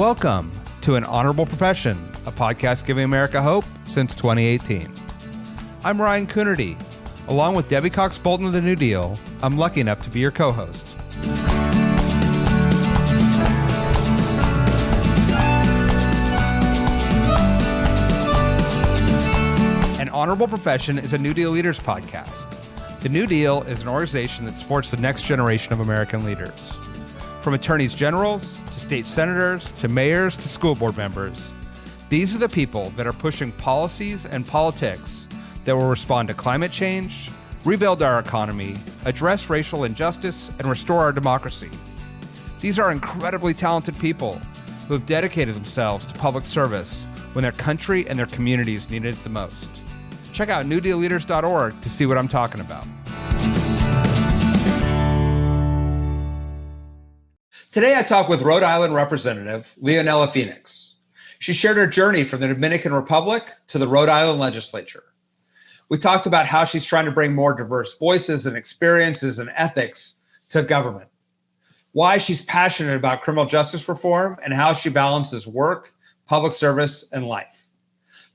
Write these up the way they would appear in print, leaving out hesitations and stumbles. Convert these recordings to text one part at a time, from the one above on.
Welcome to An Honorable Profession, a podcast giving America hope since 2018. I'm Ryan Coonerty. Along with Debbie Cox Bolton of the New Deal, I'm lucky enough to be your co-host. An Honorable Profession is a New Deal Leaders podcast. The New Deal is an organization that supports the next generation of American leaders. From attorneys generals, to state senators, to mayors, to school board members, these are the people that are pushing policies and politics that will respond to climate change, rebuild our economy, address racial injustice, and restore our democracy. These are incredibly talented people who have dedicated themselves to public service when their country and their communities needed it the most. Check out newdealleaders.org to see what I'm talking about. Today I talk with Rhode Island Representative Leonela Felix. She shared her journey from the Dominican Republic to the Rhode Island Legislature. We talked about how she's trying to bring more diverse voices and experiences and ethics to government, why she's passionate about criminal justice reform, and how she balances work, public service, and life.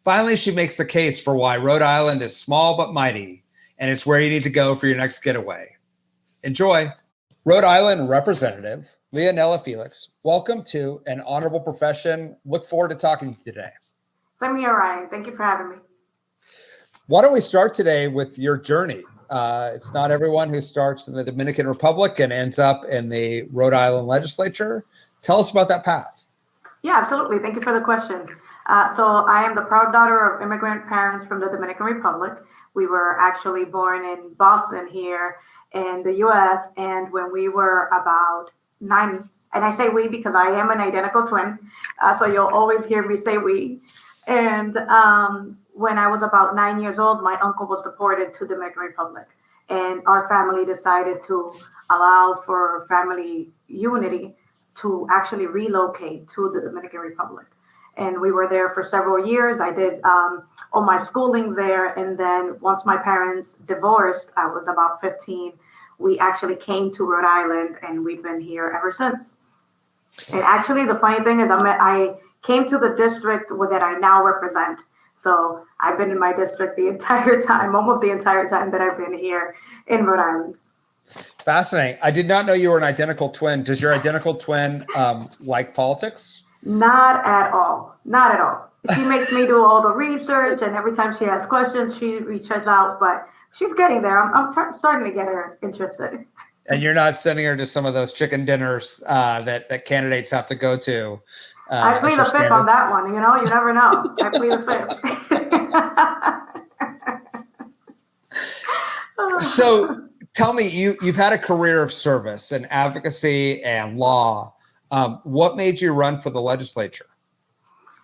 Finally, she makes the case for why Rhode Island is small but mighty, and it's where you need to go for your next getaway. Enjoy. Rhode Island Representative Leonela Felix, welcome to An Honorable Profession. Look forward to talking to you today. Same here, Ryan. Thank you for having me. Why don't we start today with your journey? It's not everyone who starts in the Dominican Republic and ends up in the Rhode Island Legislature. Tell us about that path. Yeah, absolutely. Thank you for the question. So I am the proud daughter of immigrant parents from the Dominican Republic. We were actually born in Boston here in the U.S. And when we were about 9, and I say we because I am an identical twin, so you'll always hear me say we. And when I was about 9 years old, my uncle was deported to the Dominican Republic. And our family decided to allow for family unity to actually relocate to the Dominican Republic. And we were there for several years. I did all my schooling there. And then once my parents divorced, I was about 15. We actually came to Rhode Island and we've been here ever since. And actually, the funny thing is I came to the district that I now represent. So I've been in my district the entire time, almost the entire time that I've been here in Rhode Island. Fascinating. I did not know you were an identical twin. Does your identical twin like politics? Not at all. Not at all. She makes me do all the research, and every time she has questions, she reaches out, but she's getting there. I'm starting to get her interested. And you're not sending her to some of those chicken dinners that candidates have to go to. I plead the fifth on that one. You know, you never know. I plead the fifth. So tell me, you've had a career of service and advocacy and law. What made you run for the legislature?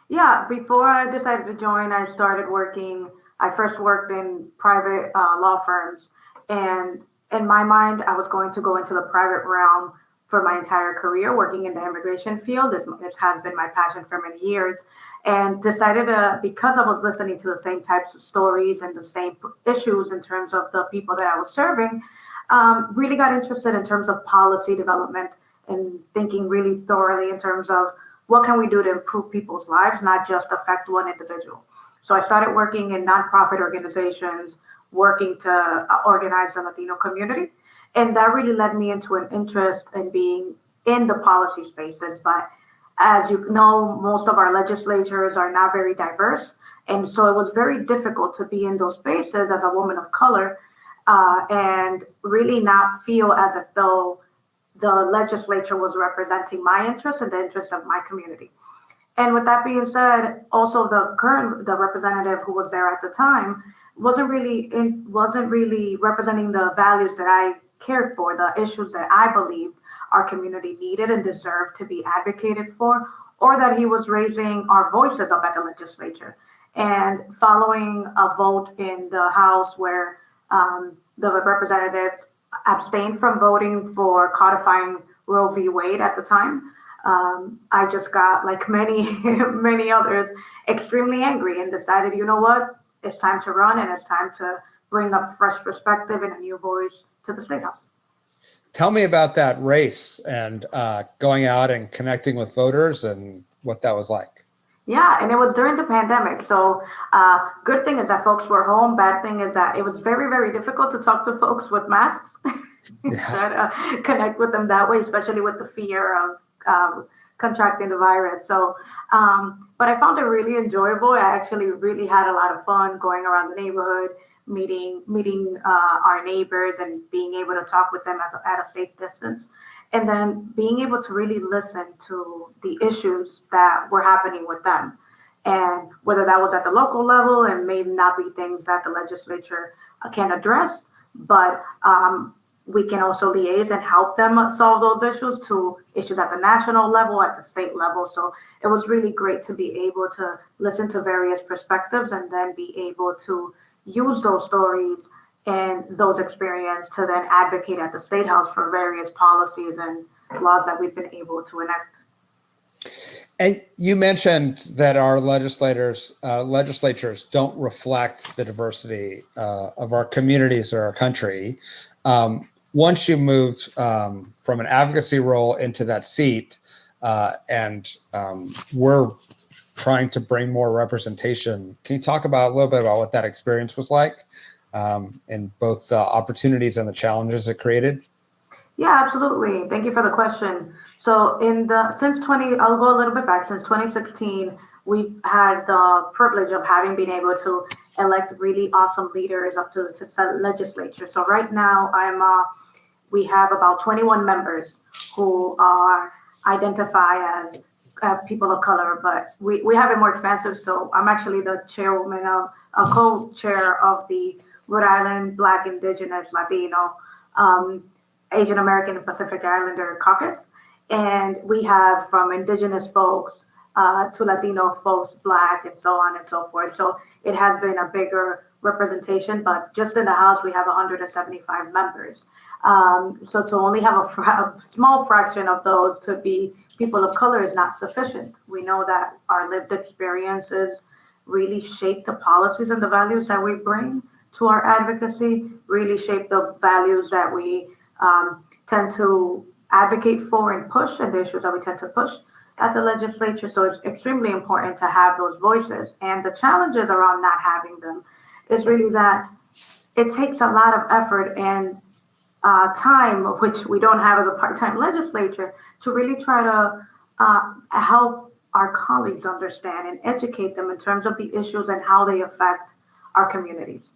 Yeah, before I decided to join, I first worked in private law firms. And in my mind, I was going to go into the private realm for my entire career, working in the immigration field. This has been my passion for many years. And decided because I was listening to the same types of stories and the same issues in terms of the people that I was serving, really got interested in terms of policy development and thinking really thoroughly in terms of what can we do to improve people's lives, not just affect one individual. So I started working in nonprofit organizations, working to organize the Latino community. And that really led me into an interest in being in the policy spaces. But as you know, most of our legislatures are not very diverse. And so it was very difficult to be in those spaces as a woman of color and really not feel as if though the legislature was representing my interests and the interests of my community. And with that being said, also the representative who was there at the time wasn't really representing the values that I cared for, the issues that I believed our community needed and deserved to be advocated for, or that he was raising our voices up at the legislature. And following a vote in the House where the representative abstained from voting for codifying Roe v. Wade at the time, I just got, like many others, extremely angry and decided, you know what, it's time to run and it's time to bring up fresh perspective and a new voice to the State House. Tell me about that race and going out and connecting with voters and what that was like. Yeah, and it was during the pandemic. So good thing is that folks were home. Bad thing is that it was very, very difficult to talk to folks with masks. Try to connect with them that way, especially with the fear of contracting the virus. So, but I found it really enjoyable. I actually really had a lot of fun going around the neighborhood, meeting our neighbors and being able to talk with them at a safe distance. And then being able to really listen to the issues that were happening with them. And whether that was at the local level and may not be things that the legislature can address, but we can also liaise and help them solve those issues to issues at the national level, at the state level. So it was really great to be able to listen to various perspectives and then be able to use those stories and those experiences to then advocate at the State House for various policies and laws that we've been able to enact. And you mentioned that our legislatures don't reflect the diversity of our communities or our country. Once you moved from an advocacy role into that seat, and we're trying to bring more representation, can you talk about a little bit about what that experience was like, and both the opportunities and the challenges it created? Yeah, absolutely. Thank you for the question. So I'll go a little bit back. Since 2016, we've had the privilege of been able to elect really awesome leaders up to the legislature. So right now we have about 21 members who identify as people of color, but we have it more expansive. So I'm actually the chairwoman co-chair of the Rhode Island Black, Indigenous, Latino, Asian American and Pacific Islander caucus. And we have from Indigenous folks to Latino folks, Black, and so on and so forth. So it has been a bigger representation, but just in the House, we have 175 members. So to only have a small fraction of those to be people of color is not sufficient. We know that our lived experiences really shape the policies and the values that we bring to our advocacy, really shape the values that we tend to advocate for and push, and the issues that we tend to push at the legislature. So it's extremely important to have those voices. And the challenges around not having them is really that it takes a lot of effort and time, which we don't have as a part-time legislature, to really try to help our colleagues understand and educate them in terms of the issues and how they affect our communities.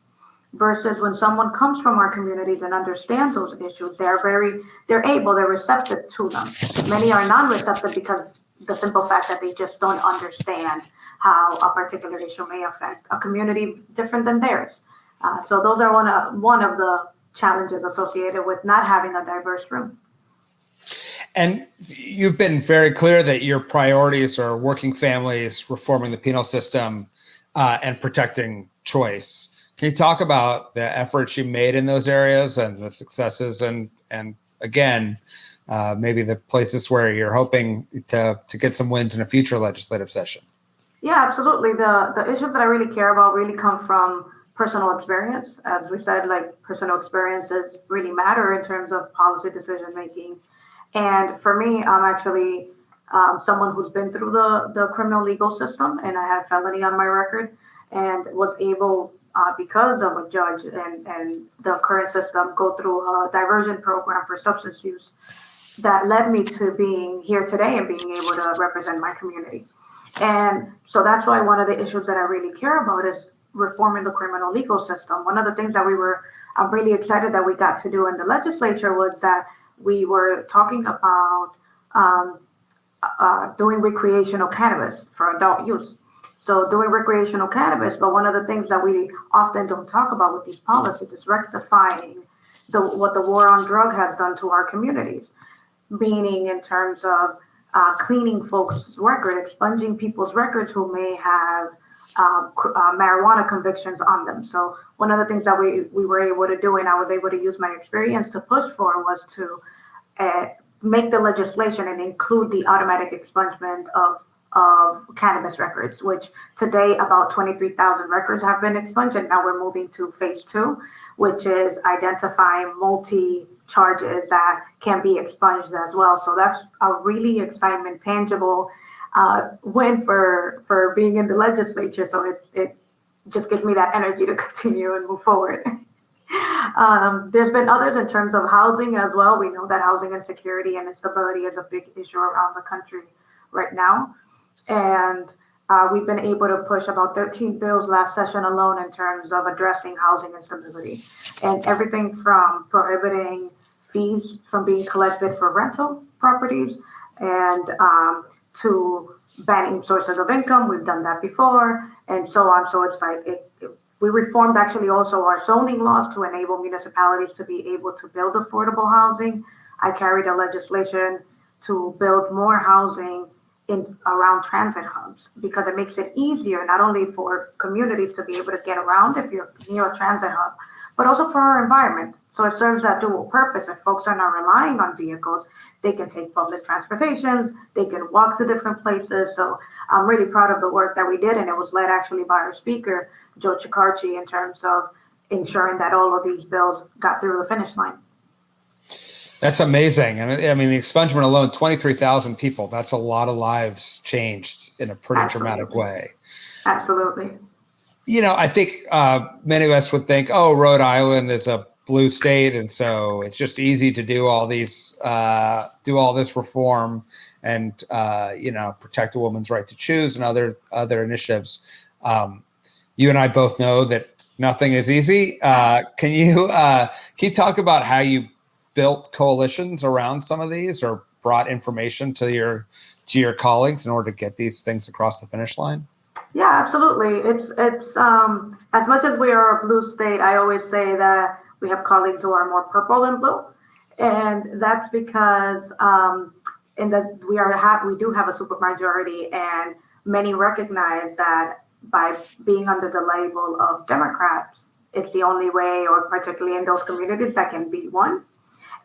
Versus when someone comes from our communities and understands those issues, they're receptive to them. Many are non-receptive because the simple fact that they just don't understand how a particular issue may affect a community different than theirs. So those are one of the challenges associated with not having a diverse room. And you've been very clear that your priorities are working families, reforming the penal system, and protecting choice. Can you talk about the efforts you made in those areas and the successes, and again, maybe the places where you're hoping to get some wins in a future legislative session? Yeah, absolutely. The issues that I really care about really come from personal experience. As we said, like, personal experiences really matter in terms of policy decision making. And for me, I'm actually someone who's been through the criminal legal system, and I had a felony on my record and was able, because of a judge and the current system, go through a diversion program for substance use that led me to being here today and being able to represent my community. And so that's why one of the issues that I really care about is reforming the criminal legal system. One of the things that I'm really excited that we got to do in the legislature was that we were talking about doing recreational cannabis for adult use. So doing recreational cannabis, but one of the things that we often don't talk about with these policies is rectifying what the war on drug has done to our communities, meaning in terms of cleaning folks' record, expunging people's records who may have marijuana convictions on them. So one of the things that we were able to do, and I was able to use my experience to push for, was to make the legislation and include the automatic expungement of cannabis records, which today about 23,000 records have been expunged. And now we're moving to phase 2, which is identifying multi-charges that can be expunged as well. So that's a really exciting, tangible win for being in the legislature. So it just gives me that energy to continue and move forward. There's been others in terms of housing as well. We know that housing insecurity and instability is a big issue around the country right now. And we've been able to push about 13 bills last session alone in terms of addressing housing instability, and everything from prohibiting fees from being collected for rental properties and to banning sources of income. We've done that before, and so on. So it's like we reformed actually also our zoning laws to enable municipalities to be able to build affordable housing. I carried a legislation to build more housing in around transit hubs, because it makes it easier not only for communities to be able to get around if you're near a transit hub, but also for our environment. So it serves that dual purpose. If folks are not relying on vehicles, they can take public transportations, they can walk to different places. So I'm really proud of the work that we did, and it was led actually by our speaker, Joe Chikarchi, in terms of ensuring that all of these bills got through the finish line. That's amazing. And I mean, the expungement alone, 23,000 people, that's a lot of lives changed in a pretty dramatic way. Absolutely. You know, I think many of us would think, oh, Rhode Island is a blue state, and so it's just easy to do all this reform and, protect a woman's right to choose and other initiatives. You and I both know that nothing is easy. Can you talk about how you built coalitions around some of these, or brought information to your colleagues in order to get these things across the finish line? Yeah, absolutely. It's as much as we are a blue state, I always say that we have colleagues who are more purple than blue, and that's because we do have a supermajority, and many recognize that by being under the label of Democrats, it's the only way, or particularly in those communities, that can be won.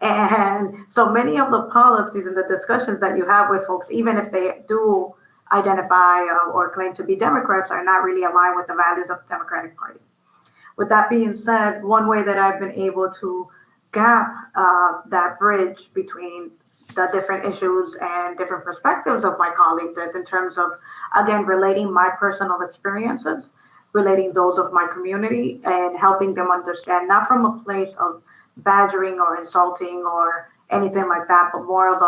And so many of the policies and the discussions that you have with folks, even if they do identify or claim to be Democrats, are not really aligned with the values of the Democratic Party. With that being said, one way that I've been able to gap that bridge between the different issues and different perspectives of my colleagues is in terms of, again, relating my personal experiences, relating those of my community, and helping them understand, not from a place of badgering or insulting or anything like that, but more of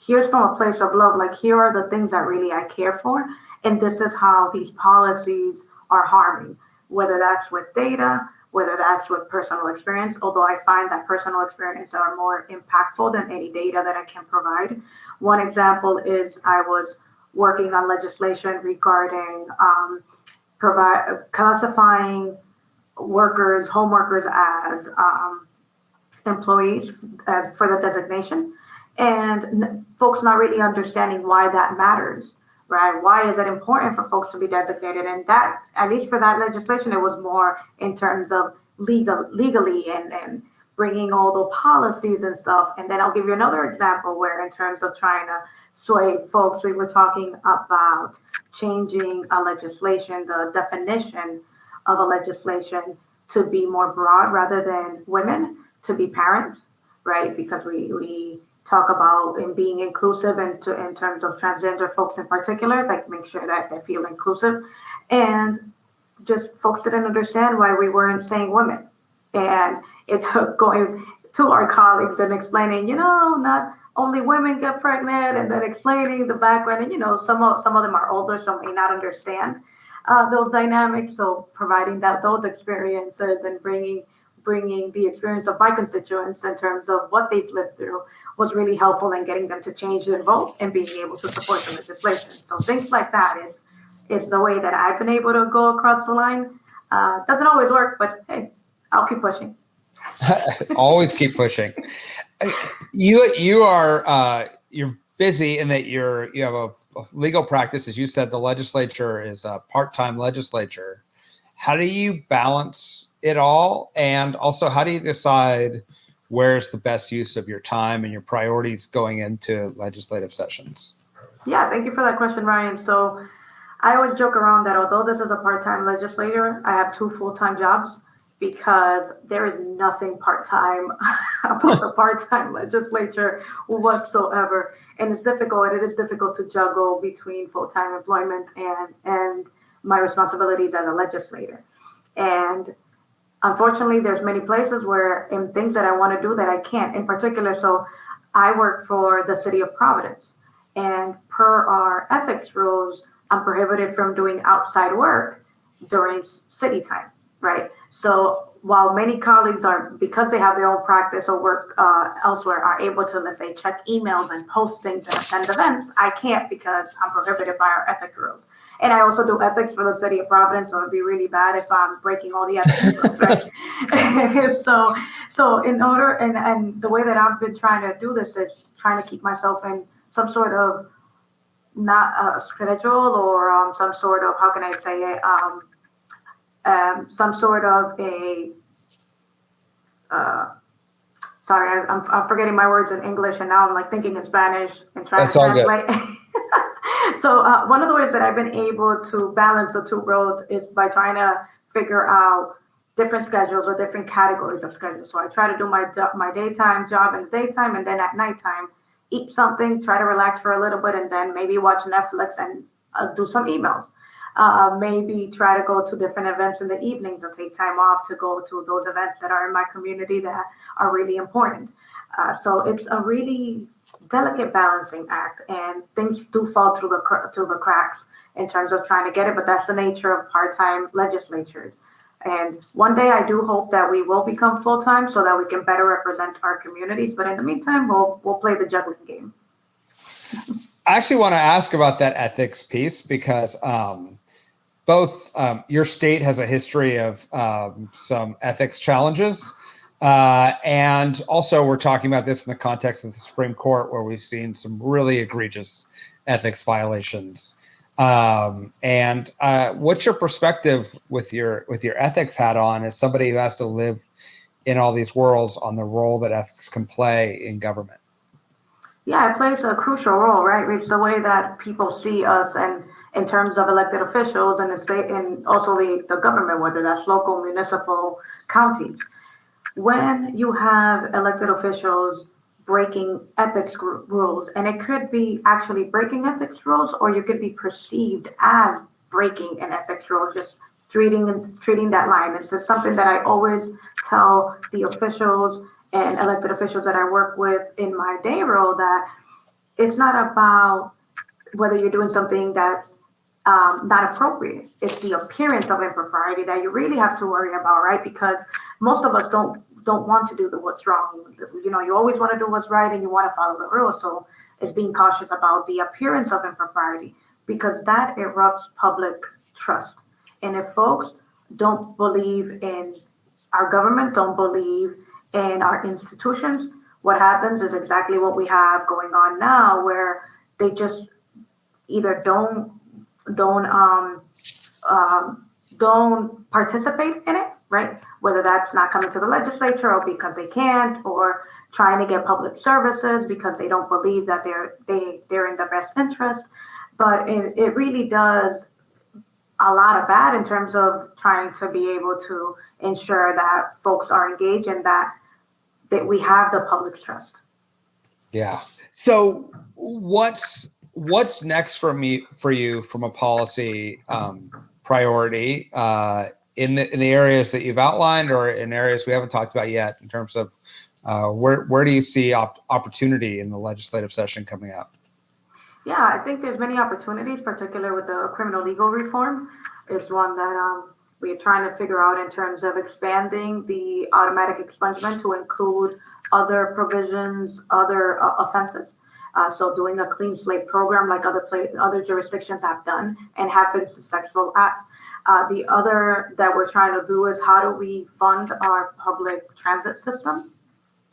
here's from a place of love, like here are the things that really I care for, and this is how these policies are harming, whether that's with data, whether that's with personal experience, although I find that personal experience are more impactful than any data that I can provide. One example is I was working on legislation regarding classifying home workers as employees for the designation, and folks not really understanding why that matters, right? Why is it important for folks to be designated? And that, at least for that legislation, it was more in terms of legally and bringing all the policies and stuff. And then I'll give you another example where, in terms of trying to sway folks, we were talking about changing a legislation, the definition of a legislation, to be more broad rather than women to be parents, right? Because we talk about in being inclusive and in terms of transgender folks in particular, like make sure that they feel inclusive. And just folks didn't understand why we weren't saying women. And it took going to our colleagues and explaining, not only women get pregnant, and then explaining the background. And, some of them are older, so may not understand those dynamics. So providing those experiences and bringing the experience of my constituents in terms of what they've lived through was really helpful in getting them to change their vote and being able to support the legislation. So things like that is the way that I've been able to go across the line. Doesn't always work, but hey, I'll keep pushing. Always keep pushing. You are you're busy in that you have a legal practice. As you said, the legislature is a part-time legislature. How do you balance it all? And also, how do you decide where's the best use of your time and your priorities going into legislative sessions? Yeah, thank you for that question, Ryan. So I always joke around that although this is a part-time legislator, I have 2 full-time jobs. because there is nothing part-time about the part-time legislature whatsoever. And it's difficult. It is difficult to juggle between full-time employment and my responsibilities as a legislator. And unfortunately, there's many places where in things that I want to do that I can't. In particular, so I work for the city of Providence, and per our ethics rules, I'm prohibited from doing outside work during city time, right? So while many colleagues are, because they have their own practice or work elsewhere, are able to, let's say, check emails and post things and attend events, I can't because I'm prohibited by our ethics rules. And I also do ethics for the city of Providence, so it'd be really bad if I'm breaking all the ethics rules, right? So in order, and the way that I've been trying to do this is trying to keep myself in some sort of, not a schedule or some sort of, how can I say it, some sort of a, sorry, I'm forgetting my words in English, and now I'm like thinking in Spanish and trying to translate. So one of the ways that I've been able to balance the two roles is by trying to figure out different schedules or different categories of schedules. So I try to do my daytime job in the daytime, and then at nighttime, eat something, try to relax for a little bit, and then maybe watch Netflix and do some emails. Maybe try to go to different events in the evenings or take time off to go to those events that are in my community that are really important. So it's a really delicate balancing act, and things do fall through the cracks in terms of trying to get it, but that's the nature of part-time legislatures. And one day I do hope that we will become full-time so that we can better represent our communities. But in the meantime, we'll play the juggling game. I actually want to ask about that ethics piece because both your state has a history of some ethics challenges. And also we're talking about this in the context of the Supreme Court, where we've seen some really egregious ethics violations. And what's your perspective with your ethics hat on as somebody who has to live in all these worlds on the role that ethics can play in government? Yeah, it plays a crucial role, right? It's the way that people see us, and in terms of elected officials and the state, and also the government, whether that's local, municipal, counties. When you have elected officials breaking ethics rules, and it could be actually breaking ethics rules, or you could be perceived as breaking an ethics rule, just treating that line. It's just something that I always tell the officials and elected officials that I work with in my day role, that it's not about whether you're doing something that's not appropriate. It's the appearance of impropriety that you really have to worry about, right? Because most of us don't want to do what's wrong. You know, you always want to do what's right and you want to follow the rules. So it's being cautious about the appearance of impropriety, because that erupts public trust. And if folks don't believe in our government, don't believe in our institutions, what happens is exactly what we have going on now, where they just either don't participate in it, right? Whether that's not coming to the legislature or because they can't, or trying to get public services because they don't believe that they're in the best interest. But it really does a lot of bad in terms of trying to be able to ensure that folks are engaged and that we have the public's trust. Yeah. So what's next for you from a policy priority in the areas that you've outlined, or in areas we haven't talked about yet, in terms of where do you see opportunity in the legislative session coming up? Yeah, I think there's many opportunities, particularly with the criminal legal reform is one that we're trying to figure out in terms of expanding the automatic expungement to include other provisions, other offenses. So doing a clean slate program like other jurisdictions have done and have been successful at. The other that we're trying to do is, how do we fund our public transit system?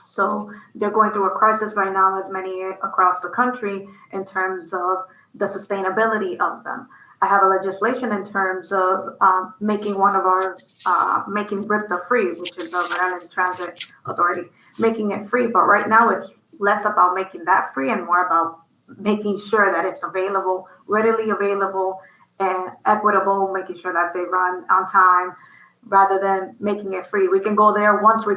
So they're going through a crisis right now, as many across the country, in terms of the sustainability of them. I have a legislation in terms of making one of our, making RIPTA free, which is the Rhode Island Transit Authority, making it free. But right now it's less about making that free and more about making sure that it's available, readily available and equitable, making sure that they run on time, rather than making it free. We can go there once we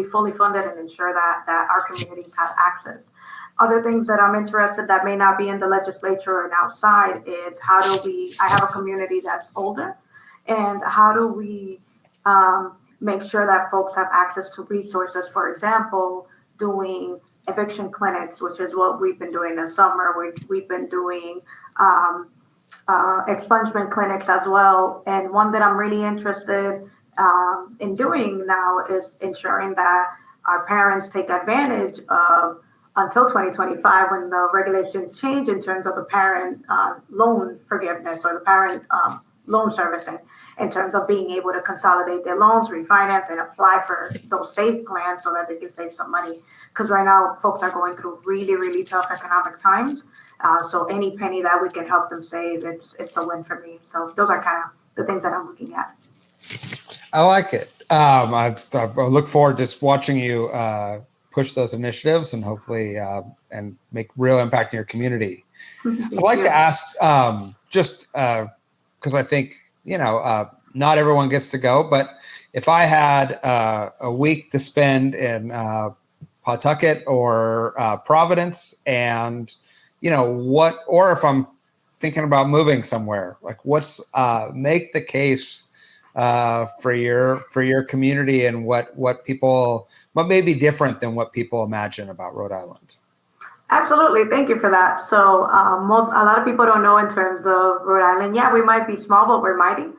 fully fund it and ensure that our communities have access. Other things that I'm interested that may not be in the legislature and outside is I have a community that's older, and how do we make sure that folks have access to resources? For example, doing eviction clinics, which is what we've been doing this summer. We've been doing expungement clinics as well. And one that I'm really interested in doing now is ensuring that our parents take advantage of, until 2025, when the regulations change in terms of the parent loan forgiveness or the parent loan servicing, in terms of being able to consolidate their loans, refinance, and apply for those SAVE plans so that they can save some money. Because right now, folks are going through really, really tough economic times. So any penny that we can help them save, it's a win for me. So those are kind of the things that I'm looking at. I like it. I look forward to just watching you push those initiatives and hopefully and make real impact in your community. I'd like to ask, just because I think, not everyone gets to go, but if I had a week to spend in Pawtucket or Providence, and or if I'm thinking about moving somewhere, like what's make the case for your community, and what may be different than what people imagine about Rhode Island? Absolutely. Thank you for that. So a lot of people don't know in terms of Rhode Island. Yeah, we might be small, but we're mighty.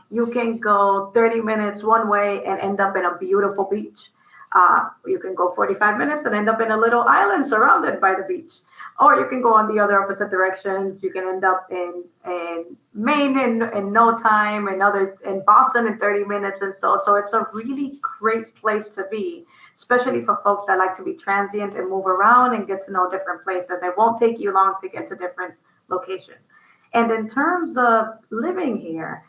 You can go 30 minutes one way and end up in a beautiful beach. You can go 45 minutes and end up in a little island surrounded by the beach. Or you can go on the other opposite directions. You can end up in Maine in no time, in Boston in 30 minutes. And so it's a really great place to be, especially for folks that like to be transient and move around and get to know different places. It won't take you long to get to different locations. And in terms of living here,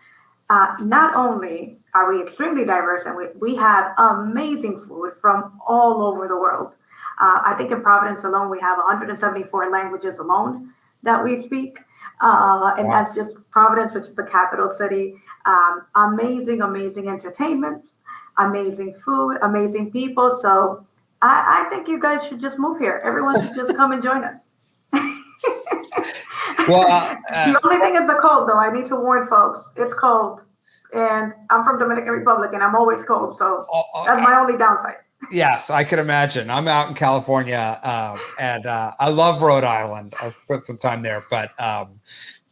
not only are we extremely diverse, and we have amazing food from all over the world. I think in Providence alone, we have 174 languages alone that we speak. And that's just Providence, which is a capital city. Amazing entertainments, amazing food, amazing people. So I think you guys should just move here. Everyone should just come and join us. Well, the only thing is the cold, though. I need to warn folks. It's cold. And I'm from Dominican Republic, and I'm always cold. So that's my only downside. Yes, I can imagine. I'm out in California, and I love Rhode Island. I've spent some time there, but I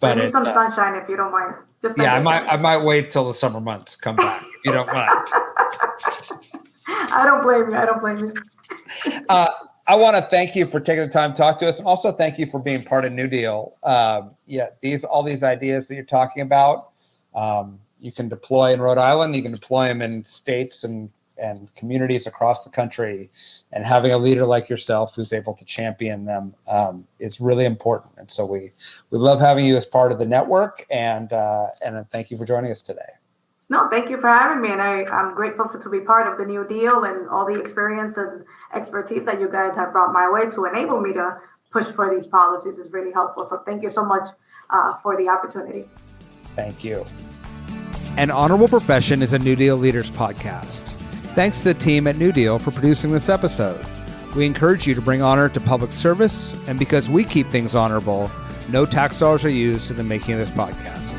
need some sunshine if you don't mind. I might wait till the summer months come back if you don't mind. I don't blame you. I want to thank you for taking the time to talk to us, and also thank you for being part of New Deal. All these ideas that you're talking about, you can deploy in Rhode Island. You can deploy them in states and communities across the country, and having a leader like yourself who's able to champion them is really important. And so we love having you as part of the network, and thank you for joining us today. No, thank you for having me. And I'm grateful to be part of the New Deal, and all the experiences, expertise that you guys have brought my way to enable me to push for these policies is really helpful. So thank you so much for the opportunity. Thank you. An Honorable Profession is a New Deal Leaders podcast. Thanks to the team at New Deal for producing this episode. We encourage you to bring honor to public service, and because we keep things honorable, no tax dollars are used in the making of this podcast.